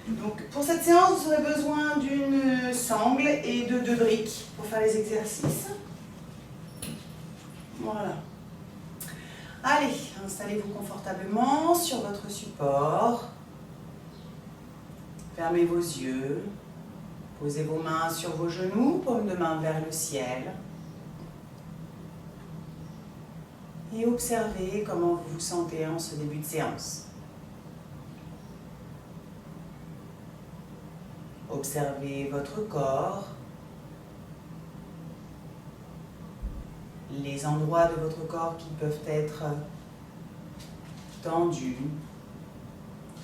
Donc, pour cette séance, vous aurez besoin d'une sangle et de 2 briques pour faire les exercices. Voilà. Allez, installez-vous confortablement sur votre support. Fermez vos yeux. Posez vos mains sur vos genoux, paume de main vers le ciel. Et observez comment vous vous sentez en ce début de séance. Observez votre corps, les endroits de votre corps qui peuvent être tendus,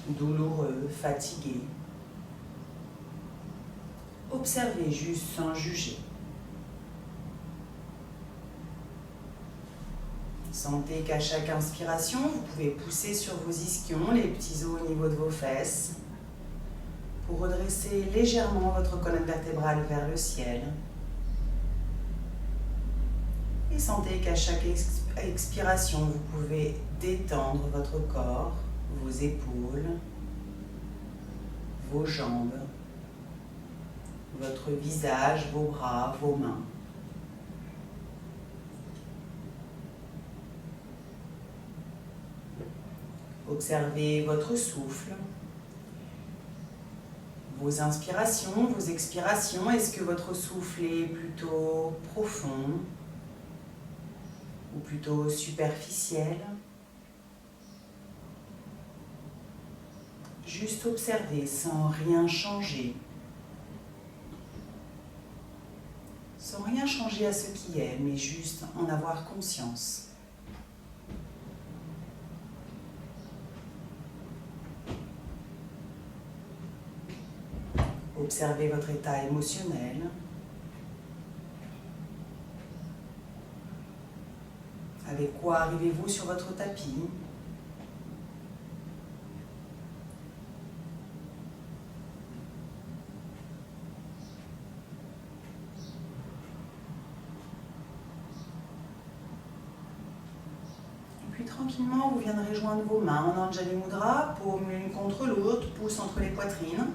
douloureux, fatigués. Observez juste sans juger. Sentez qu'à chaque inspiration, vous pouvez pousser sur vos ischions, les petits os au niveau de vos fesses, pour redresser légèrement votre colonne vertébrale vers le ciel. Et sentez qu'à chaque expiration, vous pouvez détendre votre corps, vos épaules, vos jambes, votre visage, vos bras, vos mains. Observez votre souffle, vos inspirations, vos expirations. Est-ce que votre souffle est plutôt profond ou plutôt superficiel? Juste observer sans rien changer. Sans rien changer à ce qui est, mais juste en avoir conscience. Observez votre état émotionnel. Avec quoi arrivez-vous sur votre tapis? Et puis tranquillement, vous viendrez joindre vos mains en Anjali Mudra, paume l'une contre l'autre, pouce entre les poitrines.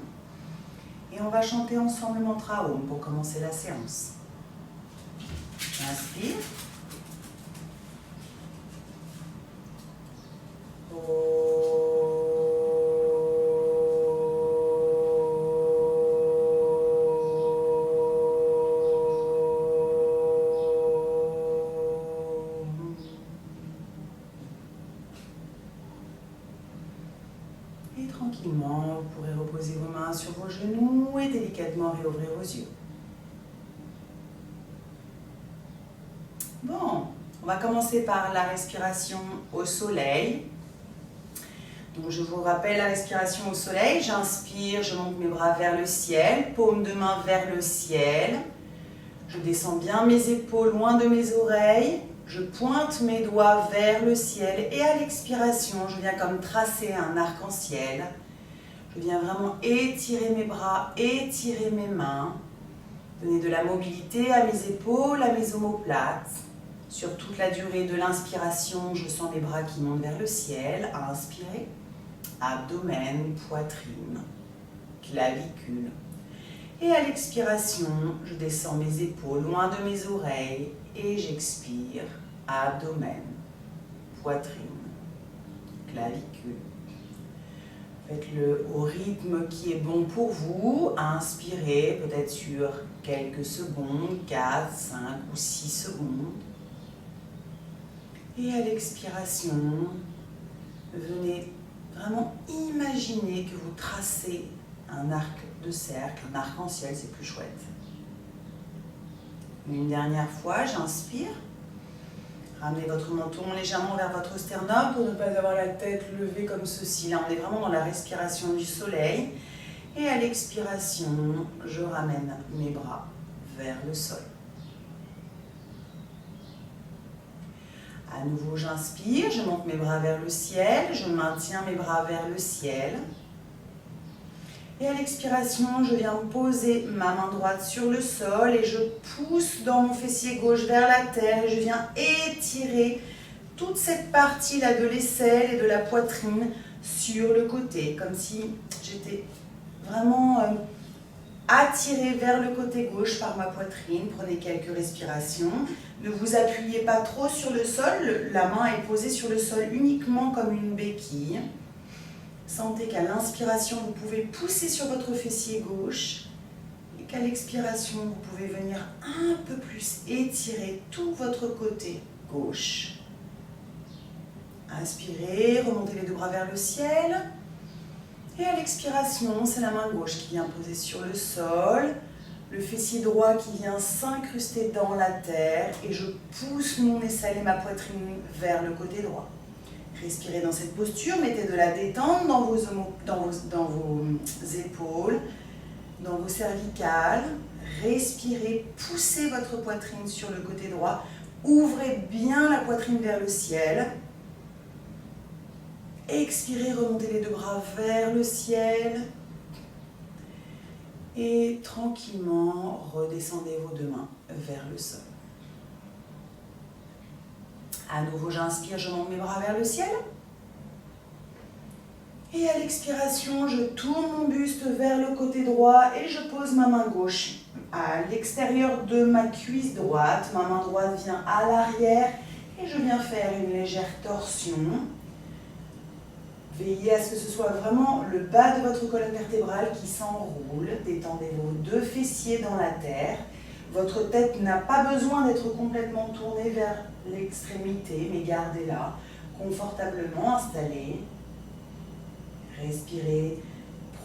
Et on va chanter ensemble le mantra Om pour commencer la séance. Inspire. Et tranquillement, vous pourrez reposer vos mains sur vos genoux et délicatement réouvrir vos yeux. Bon, on va commencer par la respiration au soleil. Donc je vous rappelle la respiration au soleil. J'inspire, je monte mes bras vers le ciel, paume de main vers le ciel. Je descends bien mes épaules loin de mes oreilles. Je pointe mes doigts vers le ciel et à l'expiration, je viens comme tracer un arc-en-ciel. Je viens vraiment étirer mes bras, étirer mes mains, donner de la mobilité à mes épaules, à mes omoplates. Sur toute la durée de l'inspiration, je sens les bras qui montent vers le ciel. À inspirer, abdomen, poitrine, clavicule. Et à l'expiration, je descends mes épaules loin de mes oreilles et j'expire, abdomen, poitrine, clavicule. Faites-le au rythme qui est bon pour vous. Inspirez peut-être sur quelques secondes, 4, 5 ou 6 secondes. Et à l'expiration, venez vraiment imaginer que vous tracez un arc de cercle, un arc-en-ciel, c'est plus chouette. Une dernière fois, j'inspire. Ramenez votre menton légèrement vers votre sternum pour ne pas avoir la tête levée comme ceci. Là, on est vraiment dans la respiration du soleil. Et à l'expiration, je ramène mes bras vers le sol. À nouveau, j'inspire, je monte mes bras vers le ciel, je maintiens mes bras vers le ciel. Et à l'expiration, je viens poser ma main droite sur le sol et je pousse dans mon fessier gauche vers la terre et je viens étirer toute cette partie-là de l'aisselle et de la poitrine sur le côté, comme si j'étais vraiment attiré vers le côté gauche par ma poitrine. Prenez quelques respirations. Ne vous appuyez pas trop sur le sol. La main est posée sur le sol uniquement comme une béquille. Sentez qu'à l'inspiration, vous pouvez pousser sur votre fessier gauche et qu'à l'expiration, vous pouvez venir un peu plus étirer tout votre côté gauche. Inspirez, remontez les deux bras vers le ciel. Et à l'expiration, c'est la main gauche qui vient poser sur le sol, le fessier droit qui vient s'incruster dans la terre et je pousse mon aisselle et ma poitrine vers le côté droit. Respirez dans cette posture, mettez de la détente dans vos épaules, dans vos cervicales. Respirez, poussez votre poitrine sur le côté droit, ouvrez bien la poitrine vers le ciel. Expirez, remontez les deux bras vers le ciel et tranquillement redescendez vos deux mains vers le sol. À nouveau, j'inspire, je monte mes bras vers le ciel. Et à l'expiration, je tourne mon buste vers le côté droit et je pose ma main gauche à l'extérieur de ma cuisse droite. Ma main droite vient à l'arrière et je viens faire une légère torsion. Veillez à ce que ce soit vraiment le bas de votre colonne vertébrale qui s'enroule. Détendez vos deux fessiers dans la terre. Votre tête n'a pas besoin d'être complètement tournée vers l'extrémité, mais gardez-la confortablement installée. Respirez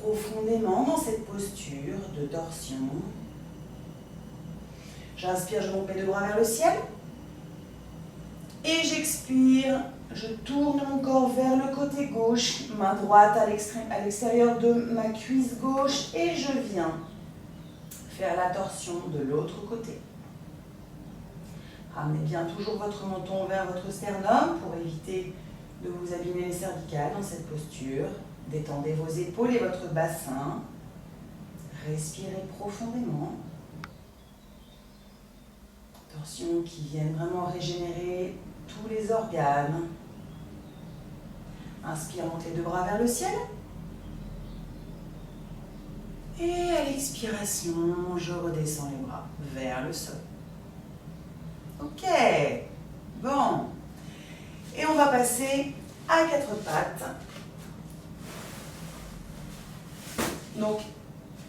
profondément dans cette posture de torsion. J'inspire, je monte mes deux bras vers le ciel. Et j'expire, je tourne mon corps vers le côté gauche, main droite à l'extérieur de ma cuisse gauche et je viens faire la torsion de l'autre côté. Ramenez bien toujours votre menton vers votre sternum pour éviter de vous abîmer les cervicales dans cette posture. Détendez vos épaules et votre bassin. Respirez profondément. Torsion qui viennent vraiment régénérer tous les organes. Inspire, monte les deux bras vers le ciel. Et à l'expiration, je redescends les bras vers le sol. Ok, bon. Et on va passer à quatre pattes. Donc,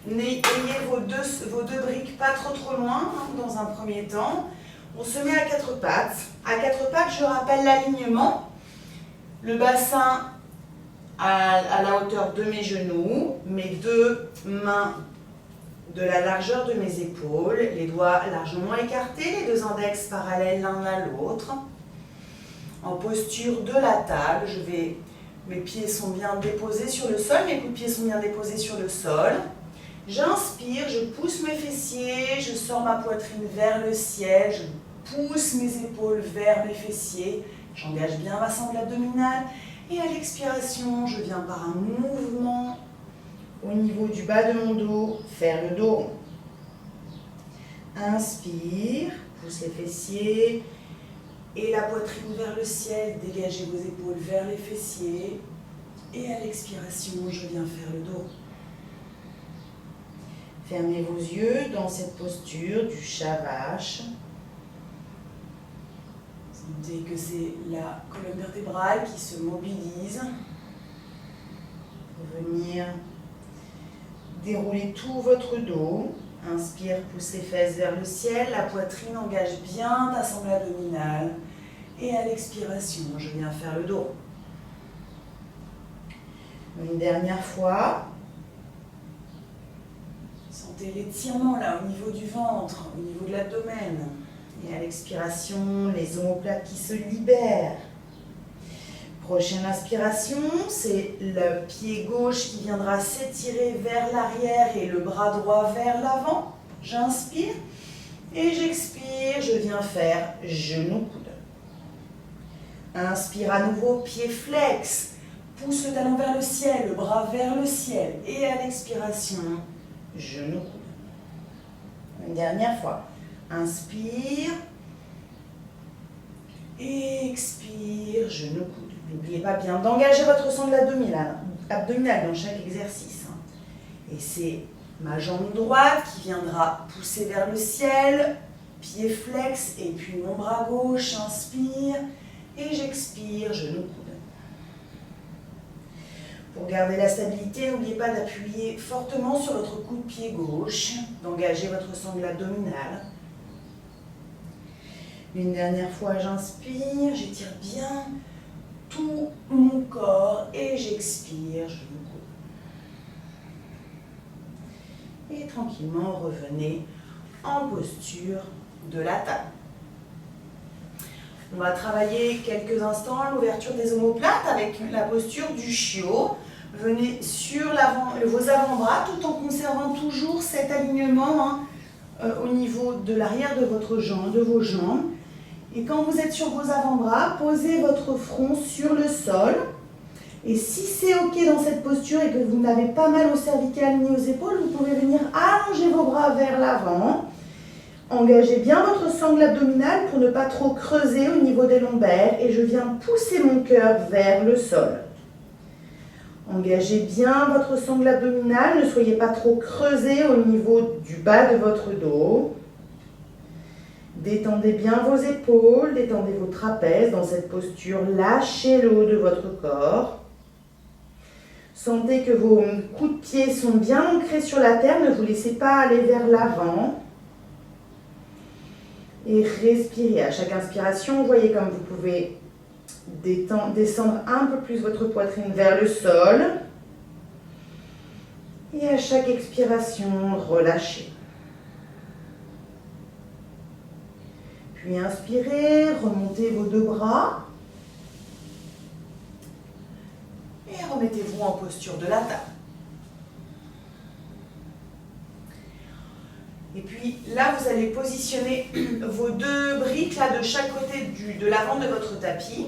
ayez vos deux briques pas trop loin dans un premier temps. On se met à quatre pattes. À quatre pattes, je rappelle l'alignement. Le bassin à la hauteur de mes genoux, mes deux mains de la largeur de mes épaules, les doigts largement écartés, les deux index parallèles l'un à l'autre. En posture de la table, mes pieds sont bien déposés sur le sol, mes coups de pied sont bien déposés sur le sol. J'inspire, je pousse mes fessiers, je sors ma poitrine vers le ciel, je pousse mes épaules vers mes fessiers, j'engage bien ma sangle abdominale. Et à l'expiration, je viens par un mouvement au niveau du bas de mon dos, faire le dos rond. Inspire, pousse les fessiers et la poitrine vers le ciel, dégagez vos épaules vers les fessiers. Et à l'expiration, je viens faire le dos rond. Fermez vos yeux dans cette posture du chat-vache. Sentez que c'est la colonne vertébrale qui se mobilise pour venir dérouler tout votre dos. Inspire, pousse les fesses vers le ciel, la poitrine engage bien ta sangle abdominale. Et à l'expiration, je viens faire le dos. Une dernière fois. Sentez l'étirement là au niveau du ventre, au niveau de l'abdomen. Et à l'expiration, les omoplates qui se libèrent. Prochaine inspiration, c'est le pied gauche qui viendra s'étirer vers l'arrière et le bras droit vers l'avant. J'inspire et j'expire, je viens faire genou-coude. Inspire à nouveau, pied flex. Pousse le talon vers le ciel, le bras vers le ciel. Et à l'expiration, genou-coude. Une dernière fois. Inspire. Expire, genou-coude. N'oubliez pas bien d'engager votre sangle abdominale dans chaque exercice. Et c'est ma jambe droite qui viendra pousser vers le ciel, pied flex, et puis mon bras gauche, j'inspire, et j'expire, genou coude. Pour garder la stabilité, n'oubliez pas d'appuyer fortement sur votre coude pied gauche, d'engager votre sangle abdominale. Une dernière fois, j'inspire, j'étire bien tout mon corps et j'expire, genou coude. Et tranquillement, revenez en posture de la table. On va travailler quelques instants l'ouverture des omoplates avec la posture du chiot. Venez sur vos avant-bras tout en conservant toujours cet alignement au niveau de l'arrière de votre jambe, de vos jambes. Et quand vous êtes sur vos avant-bras, posez votre front sur le sol. Et si c'est OK dans cette posture et que vous n'avez pas mal au cervical ni aux épaules, vous pouvez venir allonger vos bras vers l'avant. Engagez bien votre sangle abdominale pour ne pas trop creuser au niveau des lombaires. Et je viens pousser mon cœur vers le sol. Engagez bien votre sangle abdominale, ne soyez pas trop creusé au niveau du bas de votre dos. Détendez bien vos épaules, détendez vos trapèzes dans cette posture, lâchez le haut de votre corps. Sentez que vos coups de pied sont bien ancrés sur la terre, ne vous laissez pas aller vers l'avant. Et respirez. À chaque inspiration, voyez comme vous pouvez descendre un peu plus votre poitrine vers le sol. Et à chaque expiration, relâchez. Puis inspirez, remontez vos deux bras. Et remettez-vous en posture de la table. Et puis là, vous allez positionner vos deux briques là, de chaque côté de l'avant de votre tapis.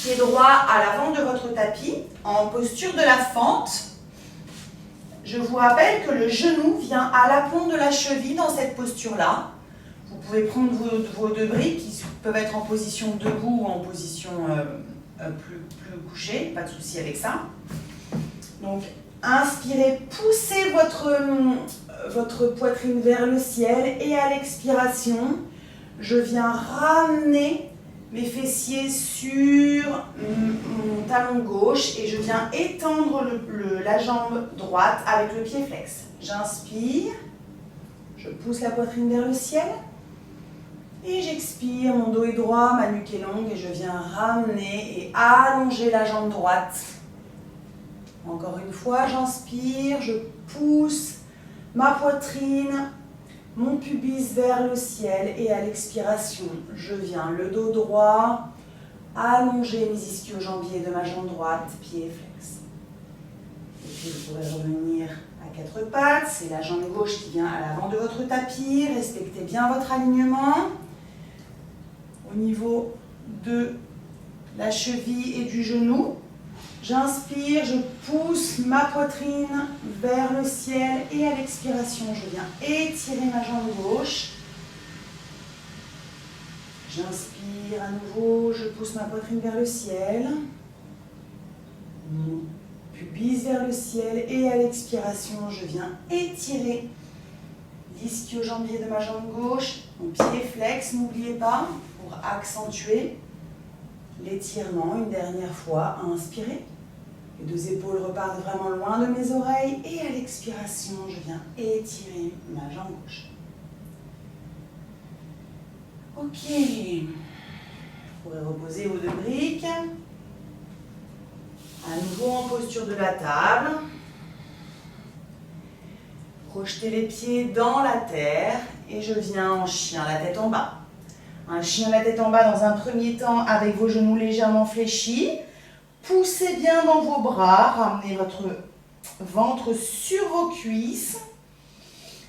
Pied droit à l'avant de votre tapis, en posture de la fente. Je vous rappelle que le genou vient à l'aplomb de la cheville dans cette posture-là. Vous pouvez prendre vos deux briques qui peuvent être en position debout ou en position plus couchée, pas de souci avec ça. Donc, inspirez, poussez votre poitrine vers le ciel et à l'expiration, je viens ramener mes fessiers sur mon talon gauche et je viens étendre la jambe droite avec le pied flex. J'inspire, je pousse la poitrine vers le ciel et j'expire, mon dos est droit, ma nuque est longue et je viens ramener et allonger la jambe droite. Encore une fois, j'inspire, je pousse ma poitrine, mon pubis vers le ciel et à l'expiration, je viens le dos droit, allonger mes ischio-jambiers de ma jambe droite, pied flex. Et puis vous pourrez revenir à quatre pattes, c'est la jambe gauche qui vient à l'avant de votre tapis, respectez bien votre alignement. Au niveau de la cheville et du genou, j'inspire, je pousse ma poitrine vers le ciel et à l'expiration, je viens étirer ma jambe gauche. J'inspire à nouveau, je pousse ma poitrine vers le ciel. Mon pubis vers le ciel et à l'expiration, je viens étirer l'ischio-jambier de ma jambe gauche. Mon pied flex, n'oubliez pas, pour accentuer l'étirement une dernière fois. Inspirez. Les deux épaules repartent vraiment loin de mes oreilles et à l'expiration, je viens étirer ma jambe gauche. Ok. Vous pourrez reposer vos deux briques. À nouveau en posture de la table. Projetez les pieds dans la terre et je viens en chien, la tête en bas. Un chien, la tête en bas dans un premier temps avec vos genoux légèrement fléchis. Poussez bien dans vos bras, ramenez votre ventre sur vos cuisses.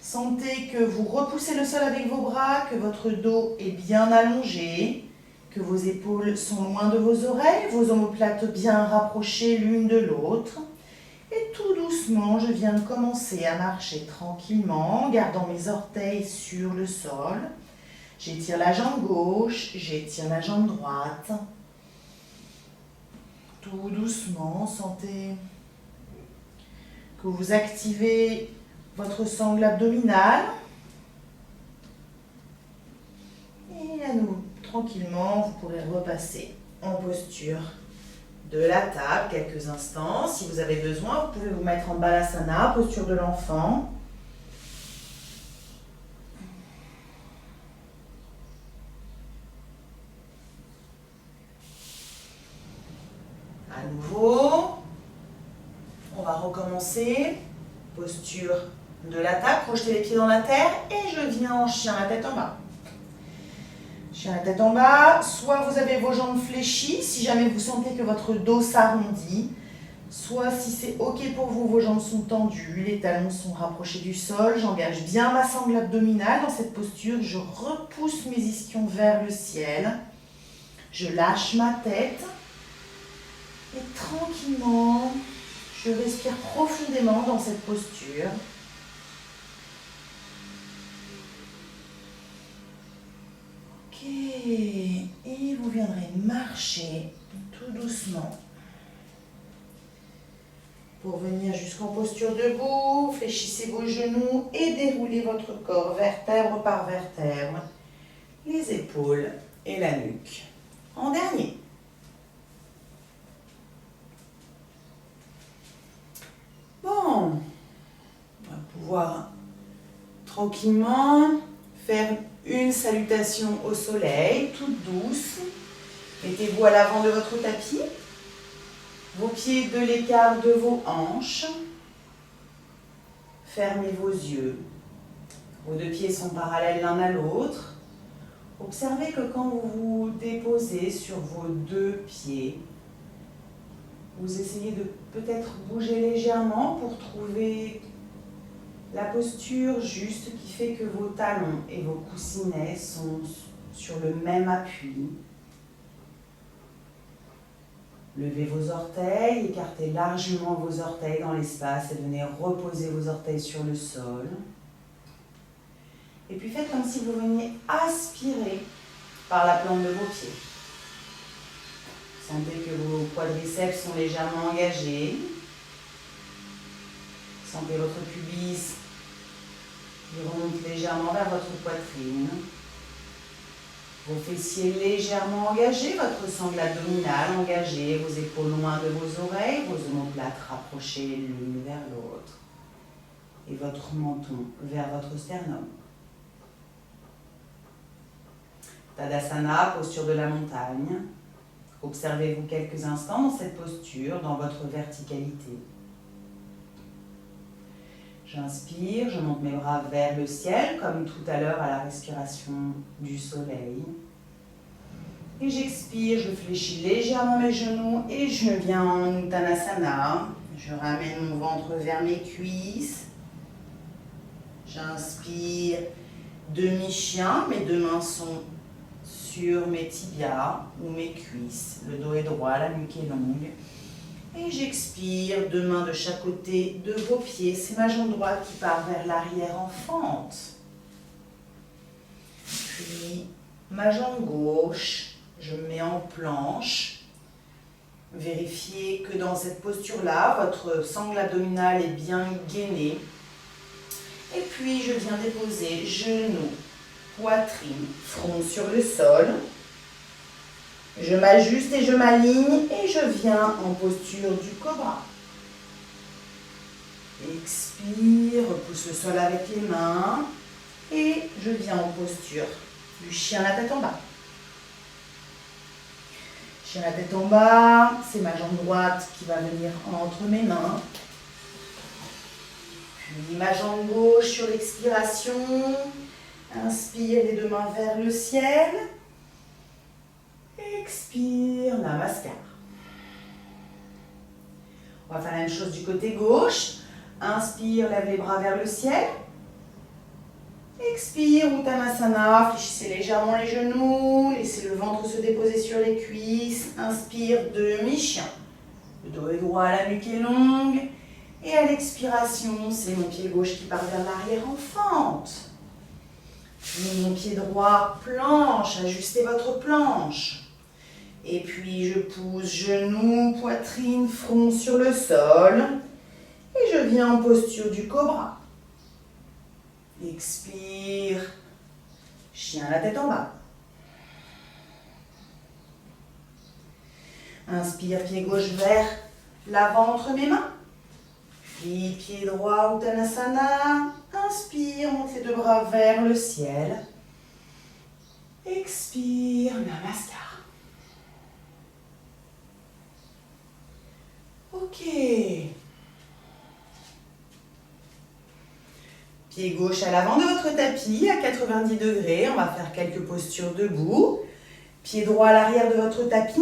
Sentez que vous repoussez le sol avec vos bras, que votre dos est bien allongé, que vos épaules sont loin de vos oreilles, vos omoplates bien rapprochées l'une de l'autre. Et tout doucement, je viens de commencer à marcher tranquillement, en gardant mes orteils sur le sol. J'étire la jambe gauche, j'étire la jambe droite. Tout doucement, sentez que vous activez votre sangle abdominale. Et à nouveau, tranquillement, vous pourrez repasser en posture de la table quelques instants. Si vous avez besoin, vous pouvez vous mettre en balasana, posture de l'enfant. À nouveau, on va recommencer. Posture de la table, projetez les pieds dans la terre et je viens en chien la tête en bas. Chien la tête en bas, soit vous avez vos jambes fléchies si jamais vous sentez que votre dos s'arrondit, soit si c'est ok pour vous, vos jambes sont tendues, les talons sont rapprochés du sol, j'engage bien ma sangle abdominale dans cette posture, je repousse mes ischions vers le ciel, je lâche ma tête et tranquillement, je respire profondément dans cette posture. Ok, et vous viendrez marcher tout doucement pour venir jusqu'en posture debout. Fléchissez vos genoux et déroulez votre corps vertèbre par vertèbre, les épaules et la nuque. En dernier. Bon, on va pouvoir tranquillement faire une salutation au soleil, toute douce. Mettez-vous à l'avant de votre tapis, vos pieds de l'écart de vos hanches. Fermez vos yeux. Vos deux pieds sont parallèles l'un à l'autre. Observez que quand vous vous déposez sur vos deux pieds, vous essayez de peut-être bouger légèrement pour trouver la posture juste qui fait que vos talons et vos coussinets sont sur le même appui. Levez vos orteils, écartez largement vos orteils dans l'espace et venez reposer vos orteils sur le sol. Et puis faites comme si vous veniez aspirer par la plante de vos pieds. Sentez que vos quadriceps sont légèrement engagés. Sentez votre pubis qui remonte légèrement vers votre poitrine. Vos fessiers légèrement engagés, votre sangle abdominale engagée, vos épaules loin de vos oreilles, vos omoplates rapprochées l'une vers l'autre. Et votre menton vers votre sternum. Tadasana, posture de la montagne. Observez-vous quelques instants dans cette posture, dans votre verticalité. J'inspire, je monte mes bras vers le ciel, comme tout à l'heure à la respiration du soleil. Et j'expire, je fléchis légèrement mes genoux et je viens en Uttanasana. Je ramène mon ventre vers mes cuisses. J'inspire, demi-chien, mes deux mains sont sur mes tibias ou mes cuisses. Le dos est droit, la nuque est longue. Et j'expire, deux mains de chaque côté de vos pieds. C'est ma jambe droite qui part vers l'arrière en fente. Puis ma jambe gauche, je me mets en planche. Vérifiez que dans cette posture-là, votre sangle abdominale est bien gainée. Et puis je viens déposer genoux, poitrine, front sur le sol. Je m'ajuste et je m'aligne et je viens en posture du cobra. Expire, repousse le sol avec les mains et je viens en posture du chien la tête en bas. Chien la tête en bas, c'est ma jambe droite qui va venir entre mes mains. Puis ma jambe gauche sur l'expiration. Inspire les deux mains vers le ciel. Expire, Namaskar. On va faire la même chose du côté gauche. Inspire, lève les bras vers le ciel. Expire, Uttanasana, fléchissez légèrement les genoux. Laissez le ventre se déposer sur les cuisses. Inspire, demi-chien. Le dos est droit, la nuque est longue. Et à l'expiration, c'est mon pied gauche qui part vers l'arrière en fente. Puis mon pied droit, planche, ajustez votre planche. Et puis je pousse genoux, poitrine, front sur le sol. Et je viens en posture du cobra. Expire. Chien la tête en bas. Inspire, pied gauche vers l'avant entre mes mains. Puis pied droit, Uttanasana. Inspire, monte les deux bras vers le ciel. Expire, Namaskar. Ok. Pied gauche à l'avant de votre tapis à 90 degrés. On va faire quelques postures debout. Pied droit à l'arrière de votre tapis.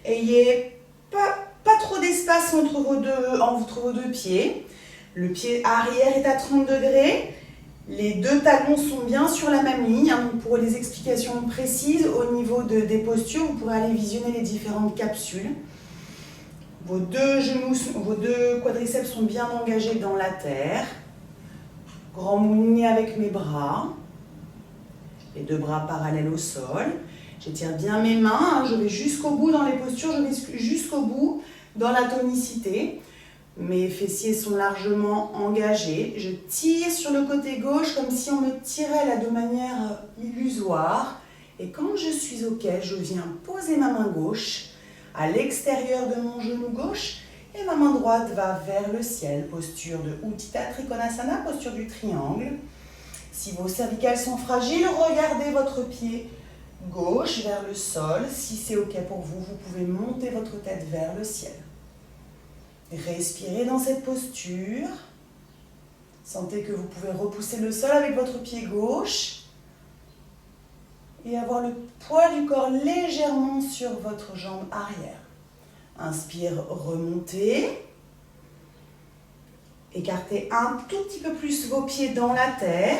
Ayez pas trop d'espace entre vos deux pieds. Le pied arrière est à 30 degrés. Les deux talons sont bien sur la même ligne. Donc pour les explications précises au niveau des postures, vous pourrez aller visionner les différentes capsules. Vos deux quadriceps sont bien engagés dans la terre. Grand moulinet avec mes bras. Les deux bras parallèles au sol. J'étire bien mes mains, je vais jusqu'au bout dans les postures, je vais jusqu'au bout dans la tonicité. Mes fessiers sont largement engagés. Je tire sur le côté gauche comme si on me tirait là de manière illusoire. Et quand je suis OK, je viens poser ma main gauche à l'extérieur de mon genou gauche et ma main droite va vers le ciel. Posture de Utthita Trikonasana, posture du triangle. Si vos cervicales sont fragiles, regardez votre pied gauche vers le sol. Si c'est OK pour vous, vous pouvez monter votre tête vers le ciel. Respirez dans cette posture. Sentez que vous pouvez repousser le sol avec votre pied gauche et avoir le poids du corps légèrement sur votre jambe arrière. Inspire, remontez. Écartez un tout petit peu plus vos pieds dans la terre.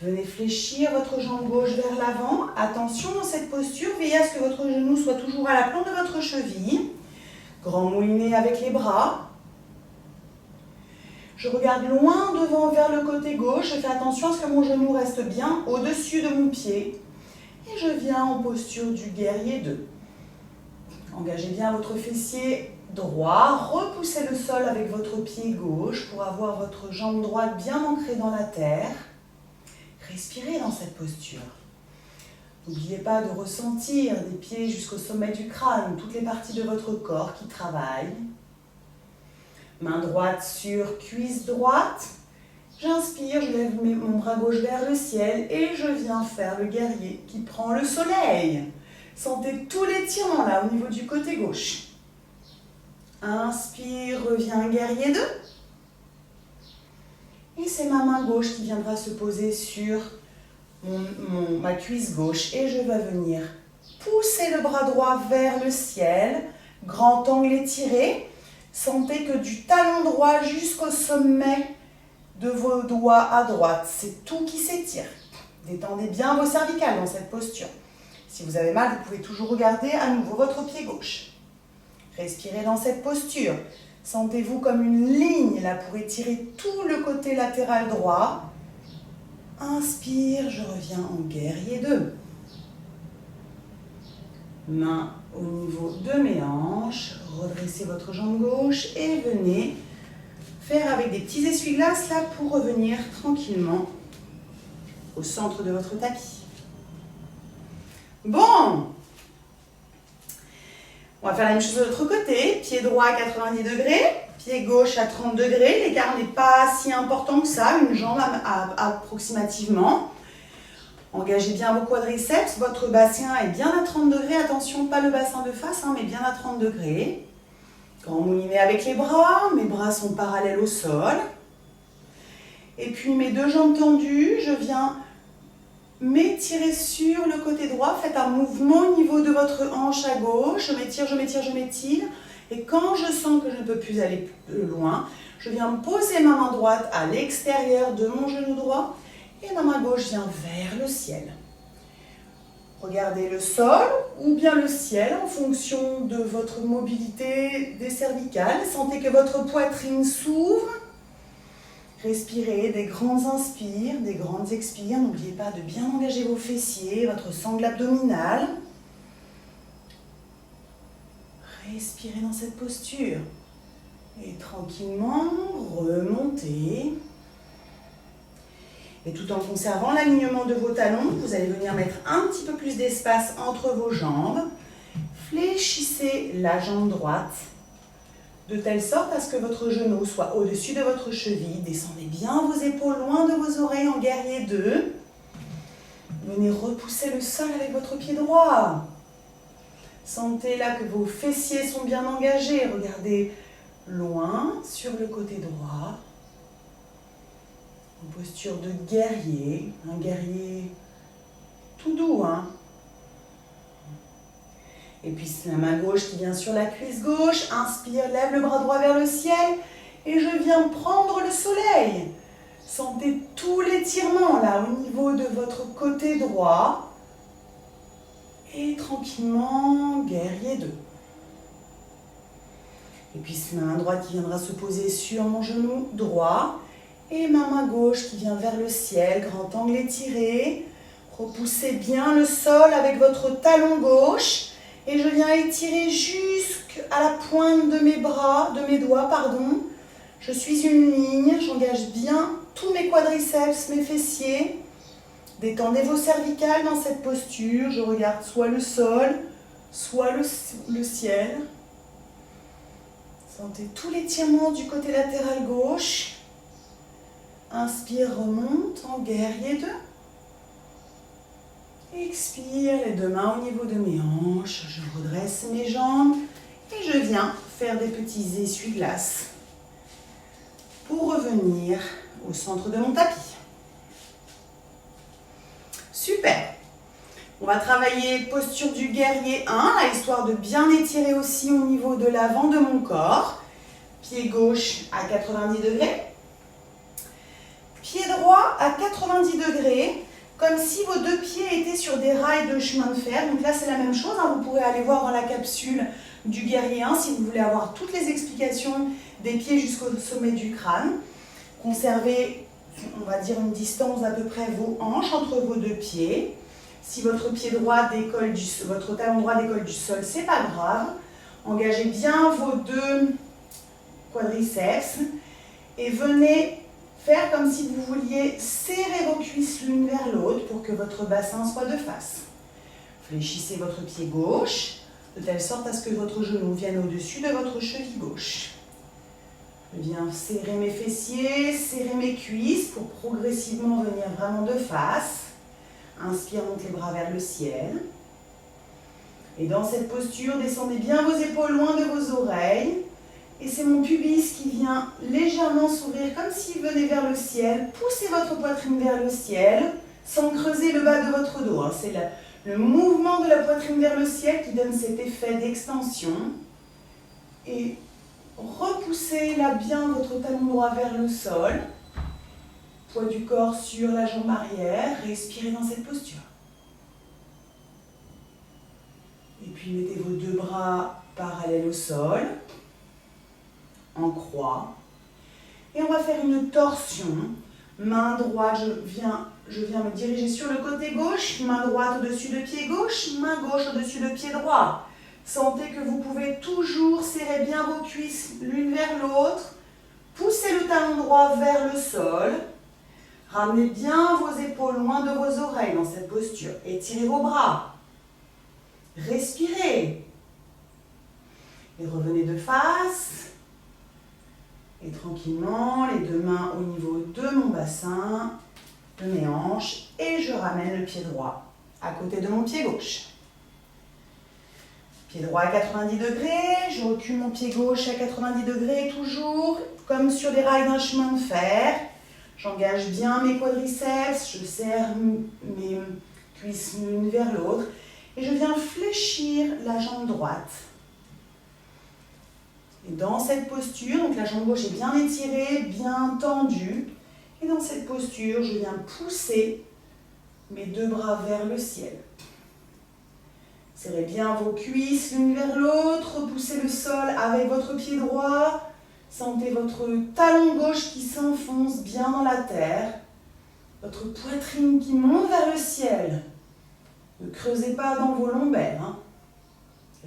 Venez fléchir votre jambe gauche vers l'avant. Attention dans cette posture, veillez à ce que votre genou soit toujours à la plante de votre cheville. Grand moulinet avec les bras. Je regarde loin devant vers le côté gauche. Je fais attention à ce que mon genou reste bien au-dessus de mon pied. Et je viens en posture du guerrier 2. Engagez bien votre fessier droit. Repoussez le sol avec votre pied gauche pour avoir votre jambe droite bien ancrée dans la terre. Respirez dans cette posture. N'oubliez pas de ressentir des pieds jusqu'au sommet du crâne, toutes les parties de votre corps qui travaillent. Main droite sur cuisse droite. J'inspire, je lève mon bras gauche vers le ciel et je viens faire le guerrier qui prend le soleil. Sentez tout l'étirement là au niveau du côté gauche. Inspire, reviens guerrier 2. Et c'est ma main gauche qui viendra se poser sur ma cuisse gauche. Et je vais venir pousser le bras droit vers le ciel. Grand angle étiré. Sentez que du talon droit jusqu'au sommet de vos doigts à droite. C'est tout qui s'étire. Détendez bien vos cervicales dans cette posture. Si vous avez mal, vous pouvez toujours regarder à nouveau votre pied gauche. Respirez dans cette posture. Sentez-vous comme une ligne là pour étirer tout le côté latéral droit. Inspire, je reviens en guerrier 2. Main au niveau de mes hanches. Redressez votre jambe gauche et venez faire avec des petits essuie-glaces là pour revenir tranquillement au centre de votre tapis. Bon, on va faire la même chose de l'autre côté. Pied droit à 90 degrés, pied gauche à 30 degrés. L'écart n'est pas si important que ça, une jambe approximativement. Engagez bien vos quadriceps, votre bassin est bien à 30 degrés. Attention, pas le bassin de face, mais bien à 30 degrés. Grand moulinet avec les bras, mes bras sont parallèles au sol. Et puis mes deux jambes tendues, je viens m'étirer sur le côté droit. Faites un mouvement au niveau de votre hanche à gauche. Je m'étire, je m'étire, je m'étire. Et quand je sens que je ne peux plus aller plus loin, je viens me poser ma main droite à l'extérieur de mon genou droit. Et ma main gauche vient vers le ciel. Regardez le sol ou bien le ciel en fonction de votre mobilité des cervicales. Sentez que votre poitrine s'ouvre. Respirez des grands inspires, des grandes expires. N'oubliez pas de bien engager vos fessiers, votre sangle abdominale. Respirez dans cette posture. Et tranquillement, remontez. Et tout en conservant l'alignement de vos talons, vous allez venir mettre un petit peu plus d'espace entre vos jambes. Fléchissez la jambe droite de telle sorte à ce que votre genou soit au-dessus de votre cheville. Descendez bien vos épaules loin de vos oreilles en guerrier 2. Venez repousser le sol avec votre pied droit. Sentez là que vos fessiers sont bien engagés. Regardez loin sur le côté droit. En posture de guerrier, un guerrier tout doux, hein. Et puis c'est la main gauche qui vient sur la cuisse gauche. Inspire, lève le bras droit vers le ciel. Et je viens prendre le soleil. Sentez tout l'étirement là au niveau de votre côté droit. Et tranquillement, guerrier 2. Et puis c'est ma main droite qui viendra se poser sur mon genou droit. Et ma main gauche qui vient vers le ciel, grand angle étiré. Repoussez bien le sol avec votre talon gauche. Et je viens étirer jusqu'à la pointe de mes bras, de mes doigts, pardon. Je suis une ligne, j'engage bien tous mes quadriceps, mes fessiers. Détendez vos cervicales dans cette posture. Je regarde soit le sol, soit le ciel. Sentez tout l'étirement du côté latéral gauche. Inspire, remonte en guerrier 2. Expire, les deux mains au niveau de mes hanches. Je redresse mes jambes et je viens faire des petits essuie-glaces pour revenir au centre de mon tapis. Super. On va travailler posture du guerrier 1, là, histoire de bien étirer aussi au niveau de l'avant de mon corps. Pied gauche à 90 degrés. Pied droit à 90 degrés, comme si vos deux pieds étaient sur des rails de chemin de fer. Donc là, c'est la même chose, hein. Vous pourrez aller voir dans la capsule du guerrier 1 si vous voulez avoir toutes les explications des pieds jusqu'au sommet du crâne. Conservez, on va dire, une distance d'à peu près vos hanches entre vos deux pieds. Si votre pied droit décolle votre talon droit décolle du sol, c'est pas grave. Engagez bien vos deux quadriceps et venez faire comme si vous vouliez serrer vos cuisses l'une vers l'autre pour que votre bassin soit de face. Fléchissez votre pied gauche de telle sorte à ce que votre genou vienne au-dessus de votre cheville gauche. Je viens serrer mes fessiers, serrer mes cuisses pour progressivement venir vraiment de face. Inspire, montez les bras vers le ciel. Et dans cette posture, descendez bien vos épaules loin de vos oreilles. Et c'est mon pubis qui vient légèrement s'ouvrir comme s'il venait vers le ciel. Poussez votre poitrine vers le ciel sans creuser le bas de votre dos. C'est le mouvement de la poitrine vers le ciel qui donne cet effet d'extension. Et repoussez là bien votre talon droit vers le sol. Poids du corps sur la jambe arrière. Respirez dans cette posture. Et puis mettez vos deux bras parallèles au sol, en croix. Et on va faire une torsion. Main droite, je viens me diriger sur le côté gauche. Main droite au-dessus de pied gauche. Main gauche au-dessus de pied droit. Sentez que vous pouvez toujours serrer bien vos cuisses l'une vers l'autre. Poussez le talon droit vers le sol. Ramenez bien vos épaules loin de vos oreilles dans cette posture. Étirez vos bras. Respirez. Et revenez de face. Et tranquillement, les deux mains au niveau de mon bassin, de mes hanches. Et je ramène le pied droit à côté de mon pied gauche. Pied droit à 90 degrés. Je recule mon pied gauche à 90 degrés, toujours comme sur les rails d'un chemin de fer. J'engage bien mes quadriceps, je serre mes cuisses l'une vers l'autre et je viens fléchir la jambe droite. Et dans cette posture, donc la jambe gauche est bien étirée, bien tendue. Et dans cette posture, je viens pousser mes deux bras vers le ciel. Serrez bien vos cuisses l'une vers l'autre, repoussez le sol avec votre pied droit. Sentez votre talon gauche qui s'enfonce bien dans la terre. Votre poitrine qui monte vers le ciel. Ne creusez pas dans vos lombaires.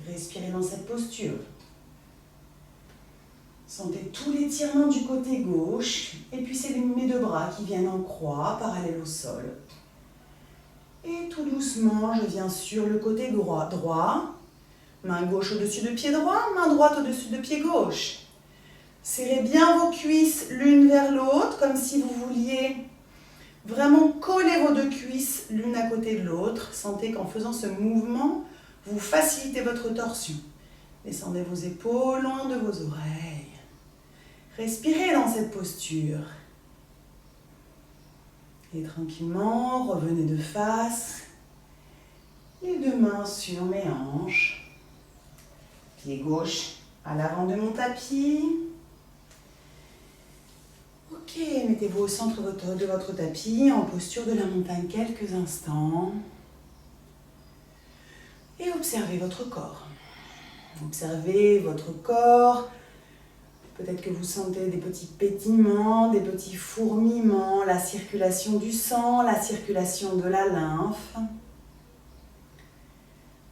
Respirez dans cette posture. Sentez tout l'étirement du côté gauche. Et puis c'est mes deux bras qui viennent en croix, parallèle au sol. Et tout doucement, je viens sur le côté droit. Main gauche au-dessus de pied droit, main droite au-dessus de pied gauche. Serrez bien vos cuisses l'une vers l'autre, comme si vous vouliez vraiment coller vos deux cuisses l'une à côté de l'autre. Sentez qu'en faisant ce mouvement, vous facilitez votre torsion. Descendez vos épaules loin de vos oreilles. Respirez dans cette posture. Et tranquillement, revenez de face. Les deux mains sur mes hanches. Pied gauche à l'avant de mon tapis. Ok, mettez-vous au centre de votre tapis en posture de la montagne quelques instants. Et observez votre corps. Observez votre corps. Peut-être que vous sentez des petits pétillements, des petits fourmillements, la circulation du sang, la circulation de la lymphe.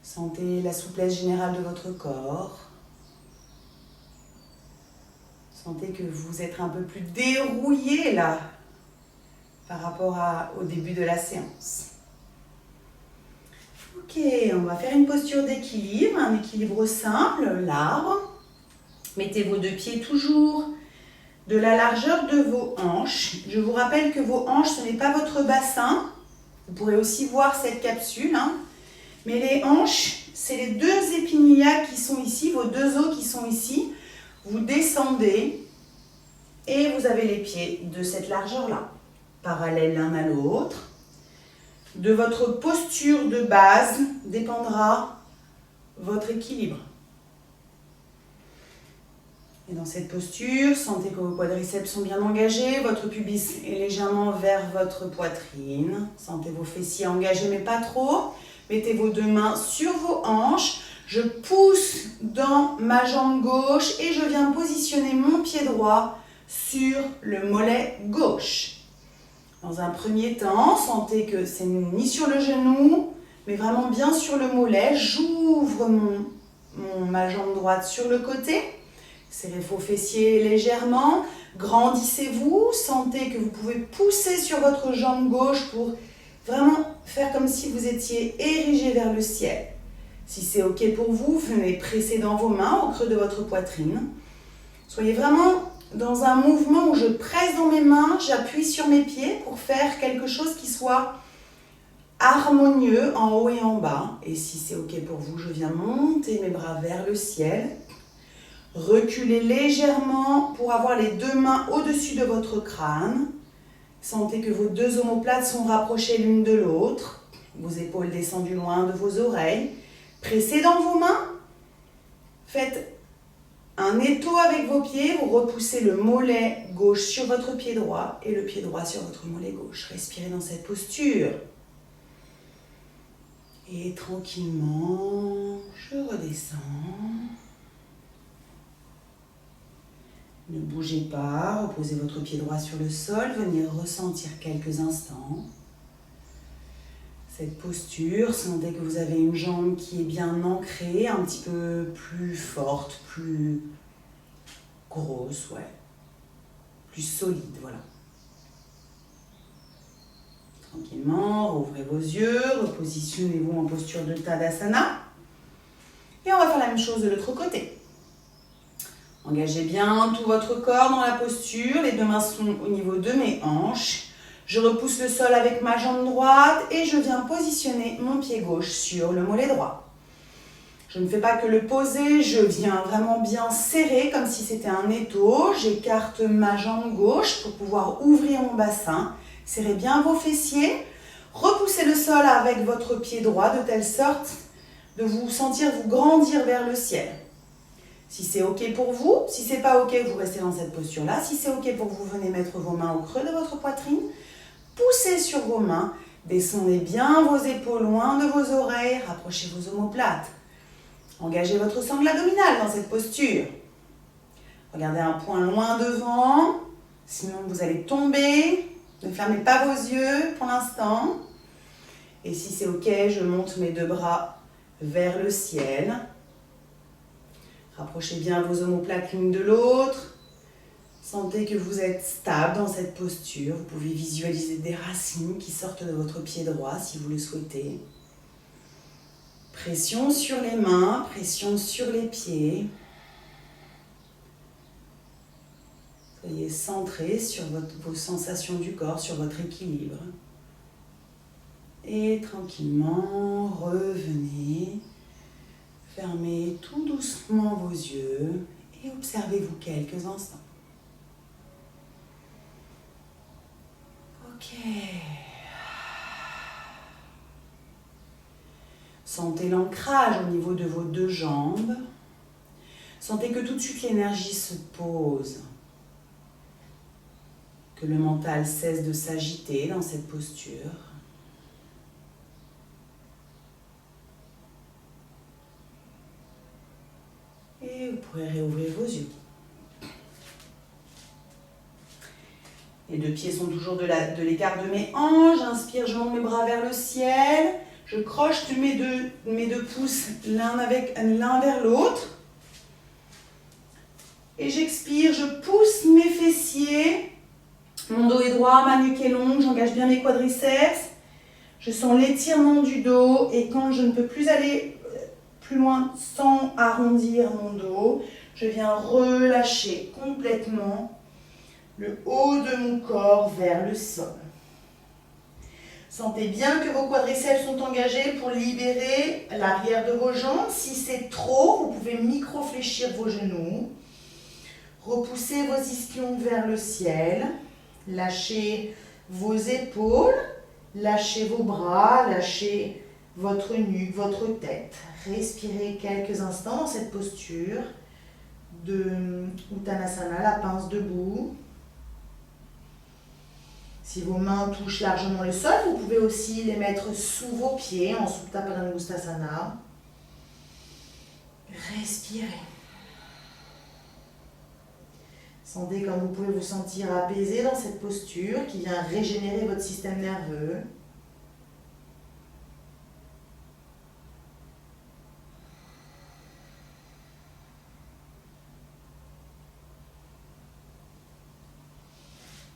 Sentez la souplesse générale de votre corps. Sentez que vous êtes un peu plus dérouillé là, par rapport au début de la séance. Ok, on va faire une posture d'équilibre, un équilibre simple, l'arbre. Mettez vos deux pieds toujours de la largeur de vos hanches. Je vous rappelle que vos hanches, ce n'est pas votre bassin. Vous pourrez aussi voir cette capsule. Mais les hanches, c'est les deux épinillas qui sont ici, vos deux os qui sont ici. Vous descendez et vous avez les pieds de cette largeur-là, parallèles l'un à l'autre. De votre posture de base dépendra votre équilibre. Et dans cette posture, sentez que vos quadriceps sont bien engagés, votre pubis est légèrement vers votre poitrine. Sentez vos fessiers engagés mais pas trop. Mettez vos deux mains sur vos hanches. Je pousse dans ma jambe gauche et je viens positionner mon pied droit sur le mollet gauche. Dans un premier temps, sentez que c'est ni sur le genou, mais vraiment bien sur le mollet. J'ouvre ma jambe droite sur le côté. Serrez vos fessiers légèrement. Grandissez-vous. Sentez que vous pouvez pousser sur votre jambe gauche pour vraiment faire comme si vous étiez érigé vers le ciel. Si c'est ok pour vous, venez presser dans vos mains au creux de votre poitrine. Soyez vraiment dans un mouvement où je presse dans mes mains, j'appuie sur mes pieds pour faire quelque chose qui soit harmonieux en haut et en bas. Et si c'est ok pour vous, je viens monter mes bras vers le ciel. Reculez légèrement pour avoir les deux mains au-dessus de votre crâne. Sentez que vos deux omoplates sont rapprochées l'une de l'autre. Vos épaules descendues loin de vos oreilles. Pressez dans vos mains. Faites un étau avec vos pieds. Vous repoussez le mollet gauche sur votre pied droit et le pied droit sur votre mollet gauche. Respirez dans cette posture. Et tranquillement, je redescends. Ne bougez pas, reposez votre pied droit sur le sol, venez ressentir quelques instants. Cette posture, sentez que vous avez une jambe qui est bien ancrée, un petit peu plus forte, plus grosse, ouais. Plus solide, voilà. Tranquillement, rouvrez vos yeux, repositionnez-vous en posture de Tadasana. Et on va faire la même chose de l'autre côté. Engagez bien tout votre corps dans la posture, les deux mains sont au niveau de mes hanches. Je repousse le sol avec ma jambe droite et je viens positionner mon pied gauche sur le mollet droit. Je ne fais pas que le poser, je viens vraiment bien serrer comme si c'était un étau. J'écarte ma jambe gauche pour pouvoir ouvrir mon bassin. Serrez bien vos fessiers. Repoussez le sol avec votre pied droit de telle sorte de vous sentir vous grandir vers le ciel. Si c'est ok pour vous, si c'est pas ok, vous restez dans cette posture-là. Si c'est ok pour vous, venez mettre vos mains au creux de votre poitrine. Poussez sur vos mains, descendez bien vos épaules loin de vos oreilles, rapprochez vos omoplates. Engagez votre sangle abdominale dans cette posture. Regardez un point loin devant, sinon vous allez tomber. Ne fermez pas vos yeux pour l'instant. Et si c'est ok, je monte mes deux bras vers le ciel. Rapprochez bien vos omoplates l'une de l'autre. Sentez que vous êtes stable dans cette posture. Vous pouvez visualiser des racines qui sortent de votre pied droit si vous le souhaitez. Pression sur les mains, pression sur les pieds. Soyez centré sur vos sensations du corps, sur votre équilibre. Et tranquillement, revenez. Fermez tout doucement vos yeux et observez-vous quelques instants. Ok. Sentez l'ancrage au niveau de vos deux jambes. Sentez que tout de suite l'énergie se pose. Que le mental cesse de s'agiter dans cette posture. Et vous pourrez réouvrir vos yeux. Les deux pieds sont toujours de l'écart de mes hanches. J'inspire, je monte mes bras vers le ciel. Je croche mes deux pouces l'un vers l'autre. Et j'expire, je pousse mes fessiers. Mon dos est droit, ma nuque est longue, j'engage bien mes quadriceps. Je sens l'étirement du dos et quand je ne peux plus aller plus loin sans arrondir mon dos, je viens relâcher complètement le haut de mon corps vers le sol. Sentez bien que vos quadriceps sont engagés pour libérer l'arrière de vos jambes. Si c'est trop, vous pouvez micro-fléchir vos genoux. Repoussez vos ischions vers le ciel. Lâchez vos épaules. Lâchez vos bras. Lâchez votre nuque, votre tête. Respirez quelques instants dans cette posture de Uttanasana, la pince debout. Si vos mains touchent largement le sol, vous pouvez aussi les mettre sous vos pieds en Supta Padangusthasana. Respirez. Sentez comme vous pouvez vous sentir apaisé dans cette posture qui vient régénérer votre système nerveux.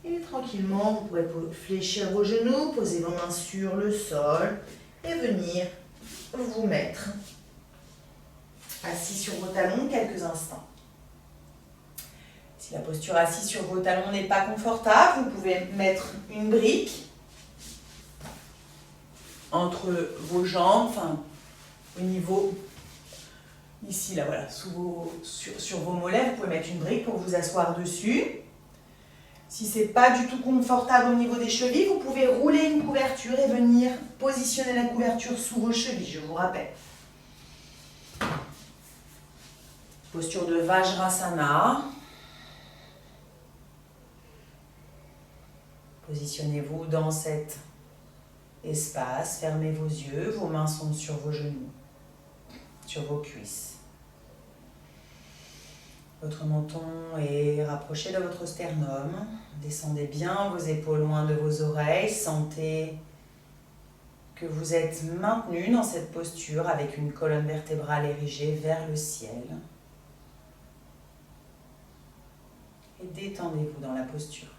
Et tranquillement, vous pourrez fléchir vos genoux, poser vos mains sur le sol et venir vous mettre assis sur vos talons quelques instants. Si la posture assise sur vos talons n'est pas confortable, vous pouvez mettre une brique entre vos jambes, enfin au niveau, ici, là voilà, sur vos mollets, vous pouvez mettre une brique pour vous asseoir dessus. Si ce n'est pas du tout confortable au niveau des chevilles, vous pouvez rouler une couverture et venir positionner la couverture sous vos chevilles, je vous rappelle. Posture de Vajrasana. Positionnez-vous dans cet espace, fermez vos yeux, vos mains sont sur vos genoux, sur vos cuisses. Votre menton est rapproché de votre sternum. Descendez bien vos épaules loin de vos oreilles. Sentez que vous êtes maintenu dans cette posture avec une colonne vertébrale érigée vers le ciel. Et détendez-vous dans la posture.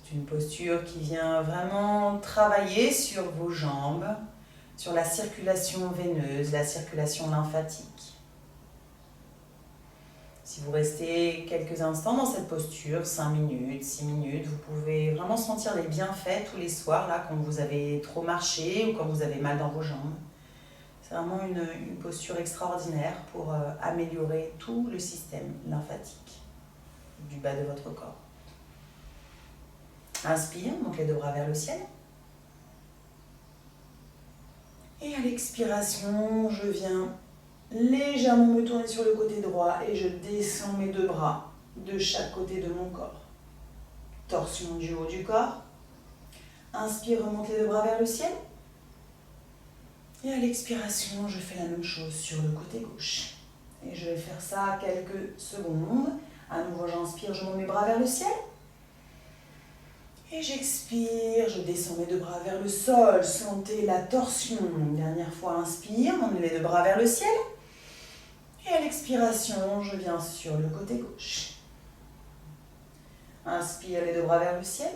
C'est une posture qui vient vraiment travailler sur vos jambes, sur la circulation veineuse, la circulation lymphatique. Si vous restez quelques instants dans cette posture, 5 minutes, 6 minutes, vous pouvez vraiment sentir les bienfaits tous les soirs, là, quand vous avez trop marché ou quand vous avez mal dans vos jambes. C'est vraiment une posture extraordinaire pour améliorer tout le système lymphatique du bas de votre corps. Inspire, donc les deux bras vers le ciel. Et à l'expiration, je viens légèrement me tourner sur le côté droit et je descends mes deux bras de chaque côté de mon corps. Torsion du haut du corps. Inspire, remonte les deux bras vers le ciel. Et à l'expiration, je fais la même chose sur le côté gauche. Et je vais faire ça quelques secondes. À nouveau, j'inspire, je monte mes bras vers le ciel. Et j'expire, je descends mes deux bras vers le sol, sentez la torsion. Une dernière fois, inspire, emmenez les deux bras vers le ciel. Et à l'expiration, je viens sur le côté gauche. Inspire les deux bras vers le ciel.